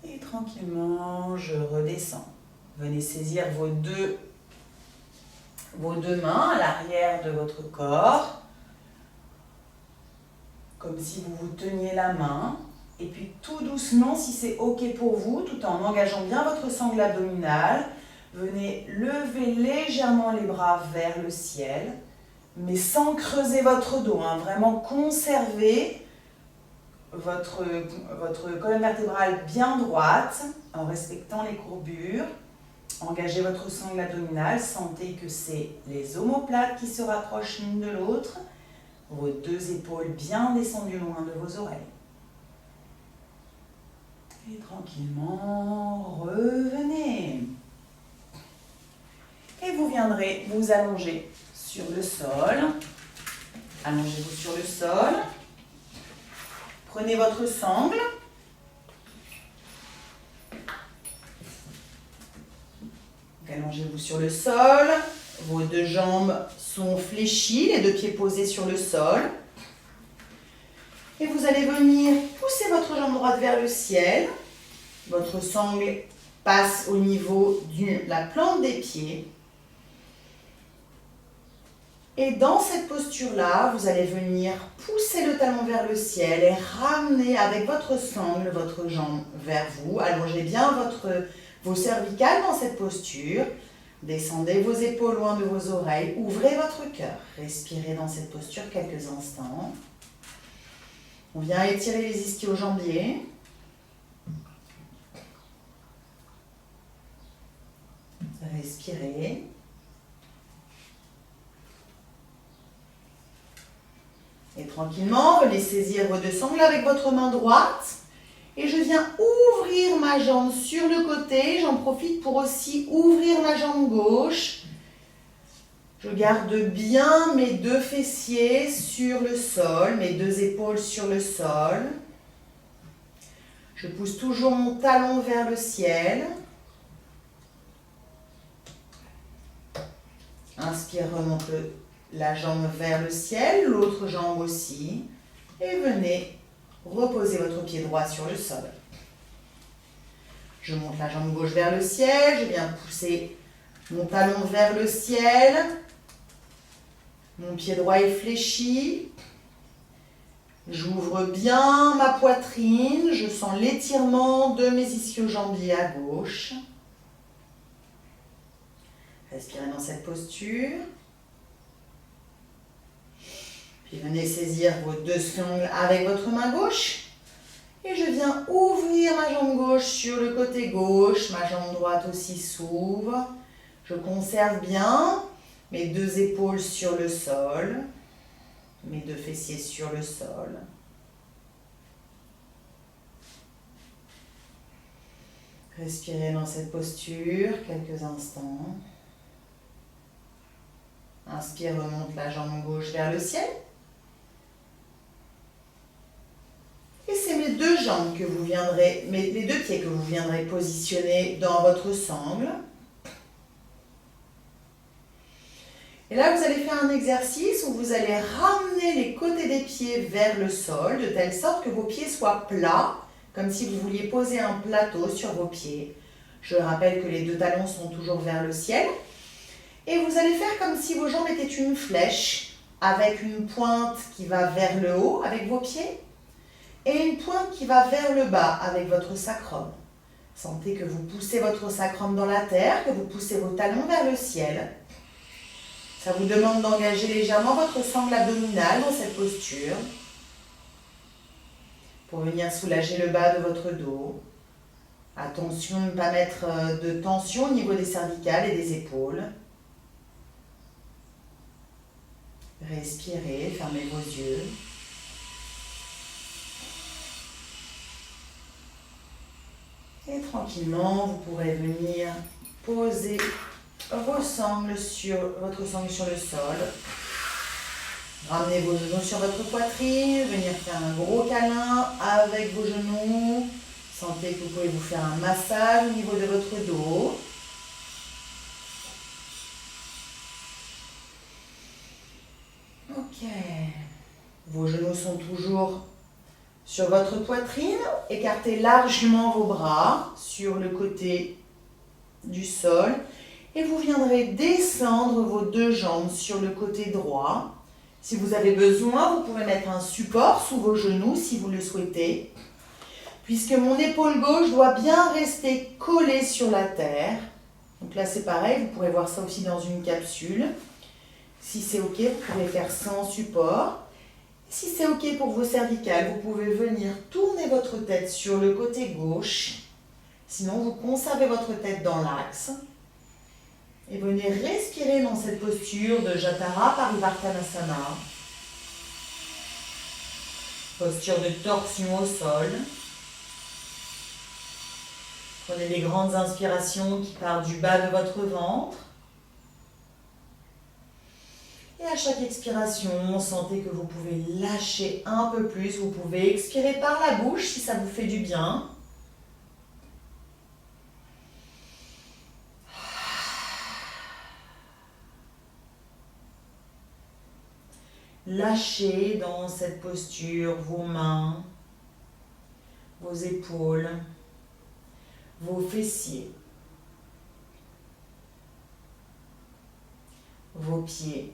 Et tranquillement, je redescends. Venez saisir vos deux mains à l'arrière de votre corps. Comme si vous vous teniez la main. Et puis tout doucement, si c'est OK pour vous, tout en engageant bien votre sangle abdominale, venez lever légèrement les bras vers le ciel, mais sans creuser votre dos. Vraiment conservez votre colonne vertébrale bien droite en respectant les courbures. Engagez votre sangle abdominale, sentez que c'est les omoplates qui se rapprochent l'une de l'autre, vos deux épaules bien descendues loin de vos oreilles. Et tranquillement, revenez. Et vous viendrez vous allonger sur le sol. Allongez-vous sur le sol. Prenez votre sangle. Allongez-vous sur le sol. Vos deux jambes sont fléchies, les deux pieds posés sur le sol. Et vous allez venir pousser votre jambe droite vers le ciel. Votre sangle passe au niveau de la plante des pieds. Et dans cette posture-là, vous allez venir pousser le talon vers le ciel et ramener avec votre sangle votre jambe vers vous. Allongez bien vos cervicales dans cette posture. Descendez vos épaules loin de vos oreilles. Ouvrez votre cœur. Respirez dans cette posture quelques instants. On vient étirer les ischio-jambiers. Respirez. Et tranquillement, venez saisir vos deux sangles avec votre main droite. Et je viens ouvrir ma jambe sur le côté. J'en profite pour aussi ouvrir ma jambe gauche. Je garde bien mes deux fessiers sur le sol, mes deux épaules sur le sol. Je pousse toujours mon talon vers le ciel. Inspire, remonte la jambe vers le ciel, l'autre jambe aussi. Et venez reposer votre pied droit sur le sol. Je monte la jambe gauche vers le ciel, je viens pousser mon talon vers le ciel. Mon pied droit est fléchi. J'ouvre bien ma poitrine. Je sens l'étirement de mes ischio-jambiers à gauche. Respirez dans cette posture. Puis venez saisir vos deux sangles avec votre main gauche. Et je viens ouvrir ma jambe gauche sur le côté gauche. Ma jambe droite aussi s'ouvre. Je conserve bien mes deux épaules sur le sol, mes deux fessiers sur le sol. Respirez dans cette posture quelques instants. Inspire, remonte la jambe gauche vers le ciel. Et c'est mes deux jambes que vous viendrez, les deux pieds que vous viendrez positionner dans votre sangle. Et là, vous allez faire un exercice où vous allez ramener les côtés des pieds vers le sol, de telle sorte que vos pieds soient plats, comme si vous vouliez poser un plateau sur vos pieds. Je rappelle que les deux talons sont toujours vers le ciel. Et vous allez faire comme si vos jambes étaient une flèche, avec une pointe qui va vers le haut avec vos pieds, et une pointe qui va vers le bas avec votre sacrum. Sentez que vous poussez votre sacrum dans la terre, que vous poussez vos talons vers le ciel. Ça vous demande d'engager légèrement votre sangle abdominale dans cette posture pour venir soulager le bas de votre dos. Attention de ne pas mettre de tension au niveau des cervicales et des épaules. Respirez, fermez vos yeux. Et tranquillement, vous pourrez venir poser votre sangle sur le sol. Ramenez vos genoux sur votre poitrine, venir faire un gros câlin avec vos genoux. Sentez que vous pouvez vous faire un massage au niveau de votre dos. Ok. Vos genoux sont toujours sur votre poitrine. Écartez largement vos bras sur le côté du sol. Et vous viendrez descendre vos deux jambes sur le côté droit. Si vous avez besoin, vous pouvez mettre un support sous vos genoux si vous le souhaitez. Puisque mon épaule gauche doit bien rester collée sur la terre. Donc là, c'est pareil, vous pourrez voir ça aussi dans une capsule. Si c'est OK, vous pouvez faire sans support. Si c'est OK pour vos cervicales, vous pouvez venir tourner votre tête sur le côté gauche. Sinon, vous conservez votre tête dans l'axe. Et venez respirer dans cette posture de Jatara Parivartanasana. Posture de torsion au sol. Prenez des grandes inspirations qui partent du bas de votre ventre. Et à chaque expiration, sentez que vous pouvez lâcher un peu plus. Vous pouvez expirer par la bouche si ça vous fait du bien. Lâchez dans cette posture vos mains, vos épaules, vos fessiers, vos pieds.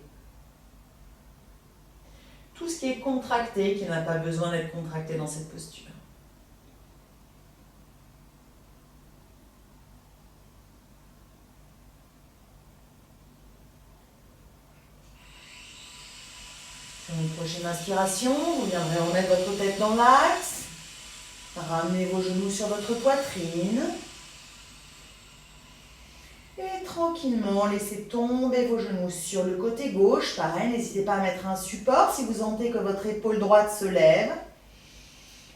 Tout ce qui est contracté, qui n'a pas besoin d'être contracté dans cette posture. Sur une prochaine inspiration, vous viendrez remettre votre tête dans l'axe. Ramenez vos genoux sur votre poitrine. Et tranquillement, laissez tomber vos genoux sur le côté gauche. Pareil, n'hésitez pas à mettre un support si vous sentez que votre épaule droite se lève.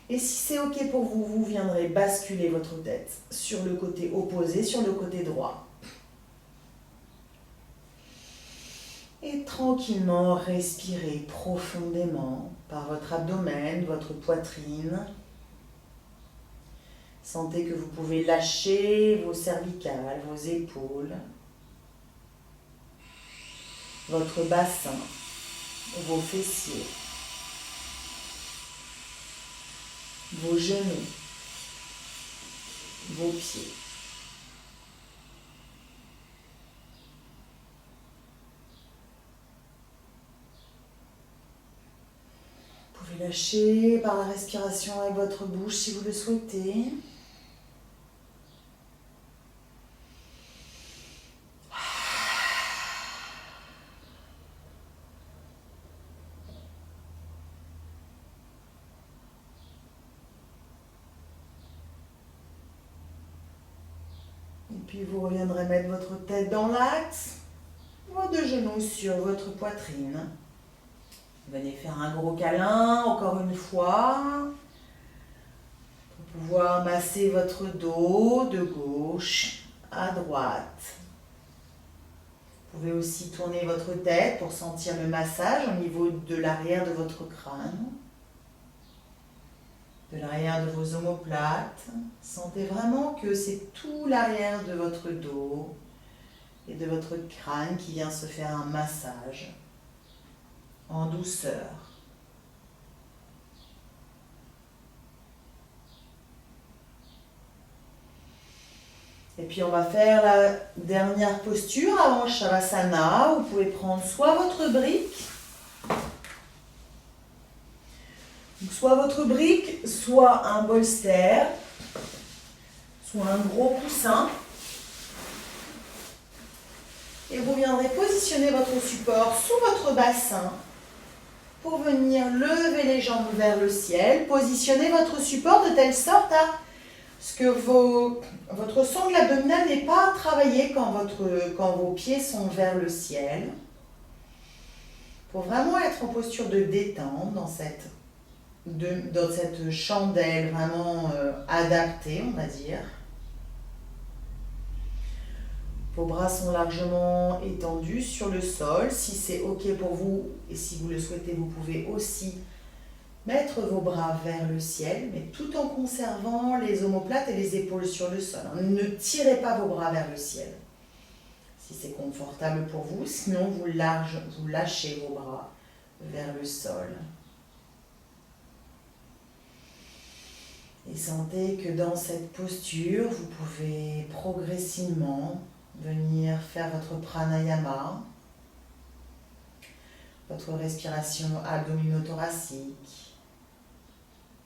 Et si c'est OK pour vous, vous viendrez basculer votre tête sur le côté opposé, sur le côté droit. Et tranquillement, respirez profondément par votre abdomen, votre poitrine. Sentez que vous pouvez lâcher vos cervicales, vos épaules, votre bassin, vos fessiers, vos genoux, vos pieds. Vous pouvez lâcher par la respiration avec votre bouche si vous le souhaitez. Puis vous reviendrez mettre votre tête dans l'axe, vos deux genoux sur votre poitrine. Venez faire un gros câlin, encore une fois, pour pouvoir masser votre dos de gauche à droite. Vous pouvez aussi tourner votre tête pour sentir le massage au niveau de l'arrière de votre crâne, de l'arrière de vos omoplates. Sentez vraiment que c'est tout l'arrière de votre dos et de votre crâne qui vient se faire un massage en douceur. Et puis on va faire la dernière posture avant Shavasana. Vous pouvez prendre soit votre brique, soit un bolster, soit un gros coussin. Et vous viendrez positionner votre support sous votre bassin pour venir lever les jambes vers le ciel. Positionnez votre support de telle sorte à ce que votre sangle abdominale n'est pas travaillé quand vos pieds sont vers le ciel. Pour vraiment être en posture de détente dans cette chandelle vraiment adaptée, on va dire. Vos bras sont largement étendus sur le sol. Si c'est OK pour vous et si vous le souhaitez, vous pouvez aussi mettre vos bras vers le ciel, mais tout en conservant les omoplates et les épaules sur le sol. Ne tirez pas vos bras vers le ciel. Si c'est confortable pour vous, sinon vous lâchez vos bras vers le sol. Et sentez que dans cette posture, vous pouvez progressivement venir faire votre pranayama, votre respiration abdominothoracique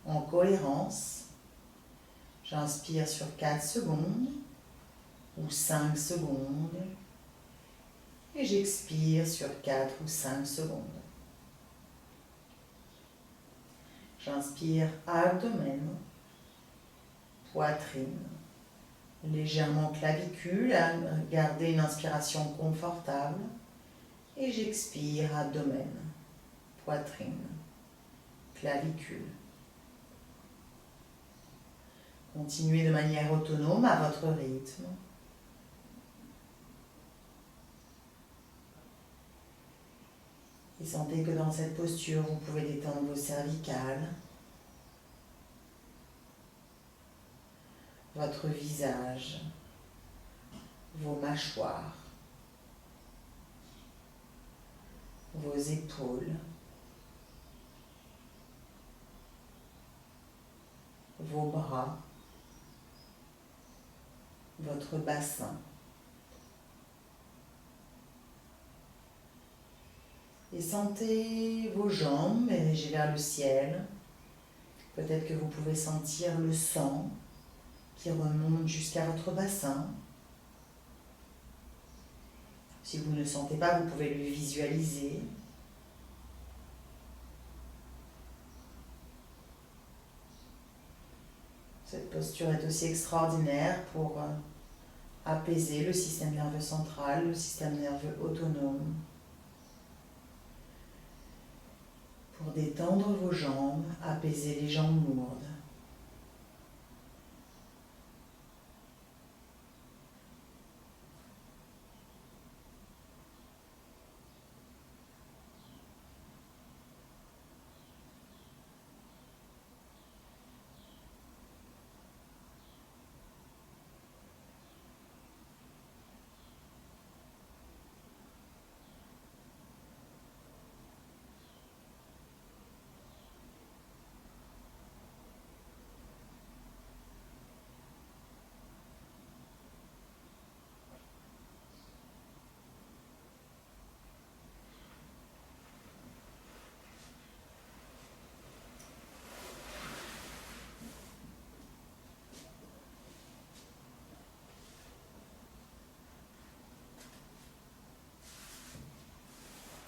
en cohérence. J'inspire sur 4 secondes ou 5 secondes et j'expire sur 4 ou 5 secondes. J'inspire abdomen, poitrine, légèrement clavicule, gardez une inspiration confortable et j'expire abdomen, poitrine, clavicule. Continuez de manière autonome à votre rythme. Et sentez que dans cette posture, vous pouvez détendre vos cervicales, votre visage, vos mâchoires, vos épaules, vos bras, votre bassin. Et sentez vos jambes ériger vers le ciel. Peut-être que vous pouvez sentir le sang qui remonte jusqu'à votre bassin. Si vous ne le sentez pas, vous pouvez le visualiser. Cette posture est aussi extraordinaire pour apaiser le système nerveux central, le système nerveux autonome. Pour détendre vos jambes, apaiser les jambes lourdes.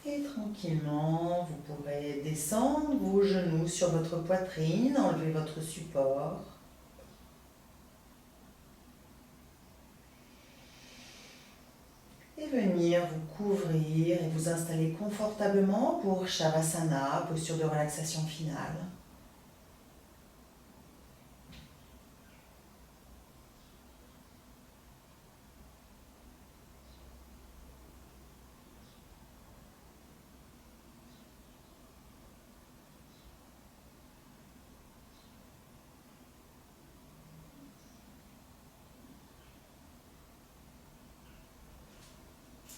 Et tranquillement, vous pourrez descendre vos genoux sur votre poitrine, enlever votre support. Et venir vous couvrir et vous installer confortablement pour Shavasana, posture de relaxation finale.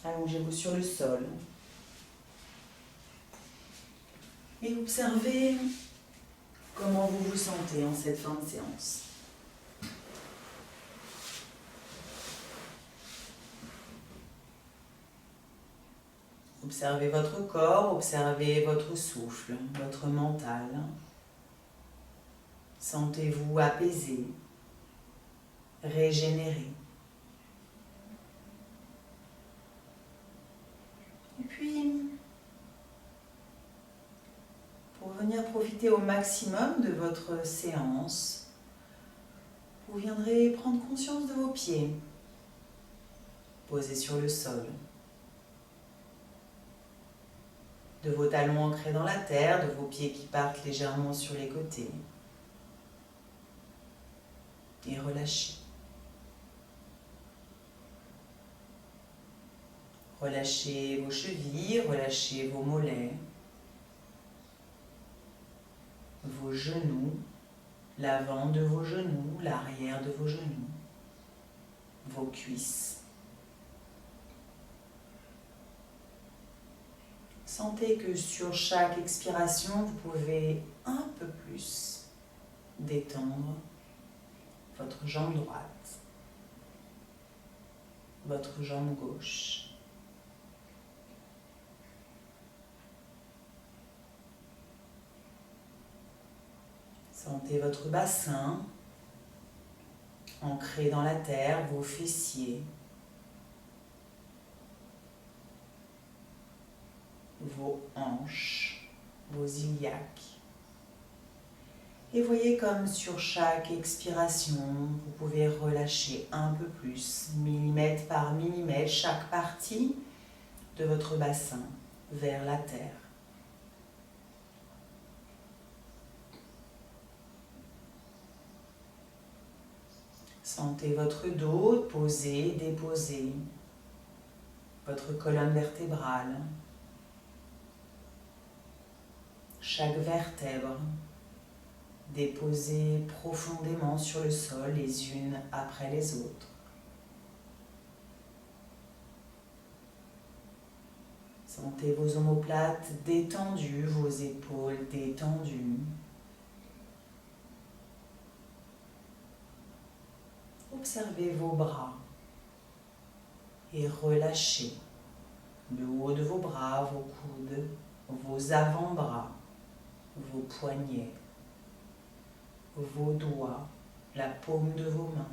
Allongez-vous sur le sol et observez comment vous vous sentez en cette fin de séance. Observez votre corps, observez votre souffle, votre mental. Sentez-vous apaisé, régénéré. Et puis, pour venir profiter au maximum de votre séance, vous viendrez prendre conscience de vos pieds, posés sur le sol, de vos talons ancrés dans la terre, de vos pieds qui partent légèrement sur les côtés. Et relâchez. Relâchez vos chevilles, relâchez vos mollets. vos genoux, l'avant de vos genoux, l'arrière de vos genoux, vos cuisses. Sentez que sur chaque expiration, vous pouvez un peu plus détendre votre jambe droite, votre jambe gauche. Sentez votre bassin ancré dans la terre, vos fessiers, vos hanches, vos iliaques. Et voyez comme sur chaque expiration, vous pouvez relâcher un peu plus, millimètre par millimètre, chaque partie de votre bassin vers la terre. Sentez votre dos posé, déposé, votre colonne vertébrale, chaque vertèbre déposée profondément sur le sol les unes après les autres. Sentez vos omoplates détendues, vos épaules détendues. Observez vos bras et relâchez le haut de vos bras, vos coudes, vos avant-bras, vos poignets, vos doigts, la paume de vos mains.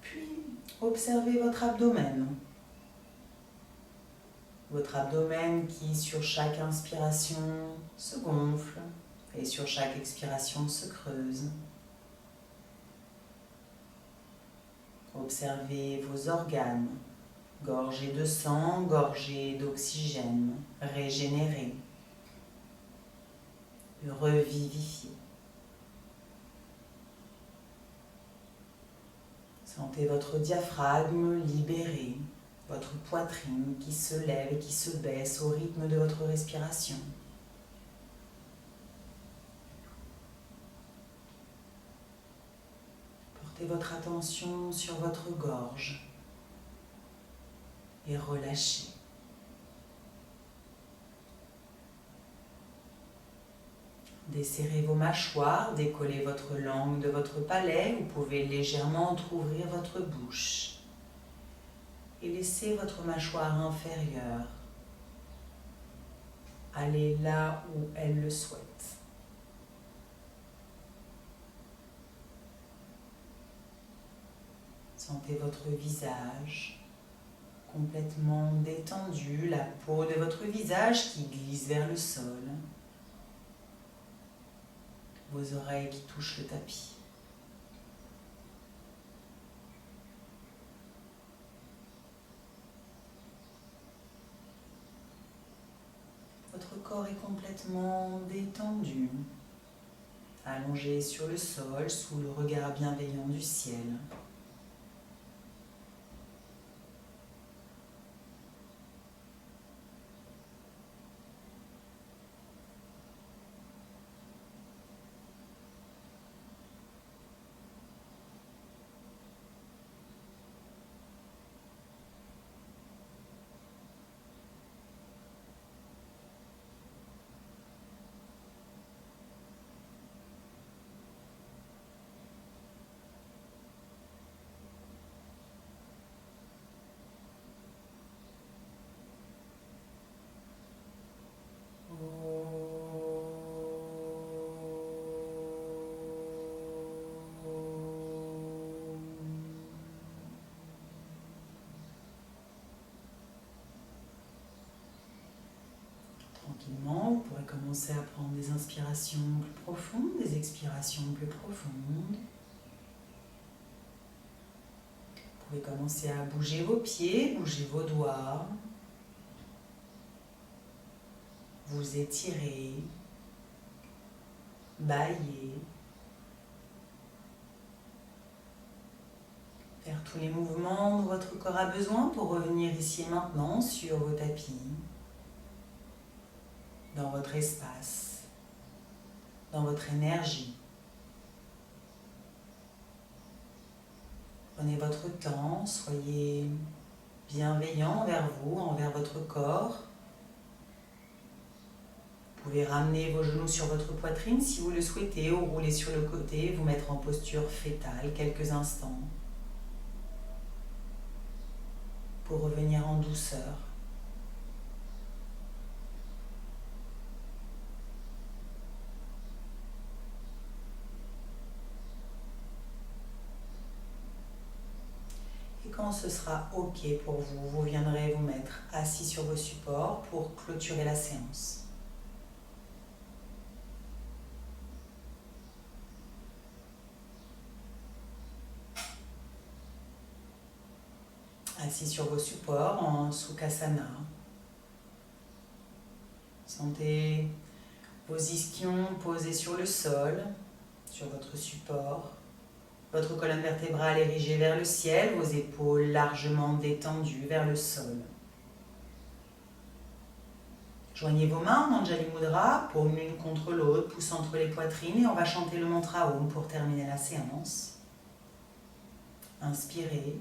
Puis, observez votre abdomen. Votre abdomen qui, sur chaque inspiration, se gonfle et sur chaque expiration se creuse. Observez vos organes, gorgés de sang, gorgés d'oxygène, régénérés, revivifiés. Sentez votre diaphragme libéré, votre poitrine qui se lève et qui se baisse au rythme de votre respiration. Portez votre attention sur votre gorge et relâchez. Desserrez vos mâchoires, décollez votre langue de votre palais, vous pouvez légèrement entrouvrir votre bouche et laissez votre mâchoire inférieure aller là où elle le souhaite. Sentez votre visage complètement détendu, la peau de votre visage qui glisse vers le sol, vos oreilles qui touchent le tapis. Votre corps est complètement détendu, allongé sur le sol sous le regard bienveillant du ciel. Tranquillement, vous pourrez commencer à prendre des inspirations plus profondes, des expirations plus profondes. Vous pouvez commencer à bouger vos pieds, bouger vos doigts. Vous étirer, bâiller. Faire tous les mouvements dont votre corps a besoin pour revenir ici et maintenant sur vos tapis. dans votre espace, dans votre énergie. Prenez votre temps, soyez bienveillant envers vous, envers votre corps. Vous pouvez ramener vos genoux sur votre poitrine si vous le souhaitez ou rouler sur le côté, vous mettre en posture fétale quelques instants pour revenir en douceur. Et quand ce sera OK pour vous, vous viendrez vous mettre assis sur vos supports pour clôturer la séance. Assis sur vos supports en Sukhasana. Sentez vos ischions posés sur le sol, sur votre support. Votre colonne vertébrale érigée vers le ciel, vos épaules largement détendues vers le sol. Joignez vos mains en Anjali Mudra, paume l'une contre l'autre, pouce entre les poitrines et on va chanter le mantra Om pour terminer la séance. Inspirez.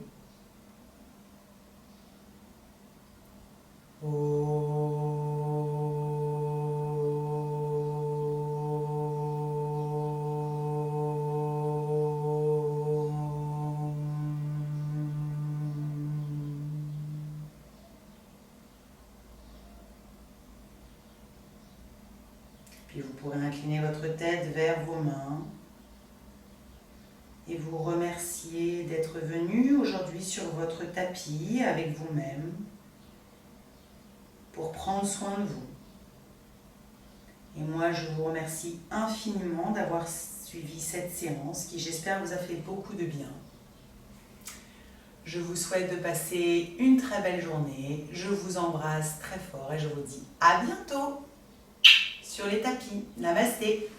Puis vous pourrez incliner votre tête vers vos mains et vous remercier d'être venu aujourd'hui sur votre tapis avec vous-même pour prendre soin de vous. Et moi, je vous remercie infiniment d'avoir suivi cette séance qui, j'espère, vous a fait beaucoup de bien. Je vous souhaite de passer une très belle journée. Je vous embrasse très fort et je vous dis à bientôt sur les tapis. Namasté.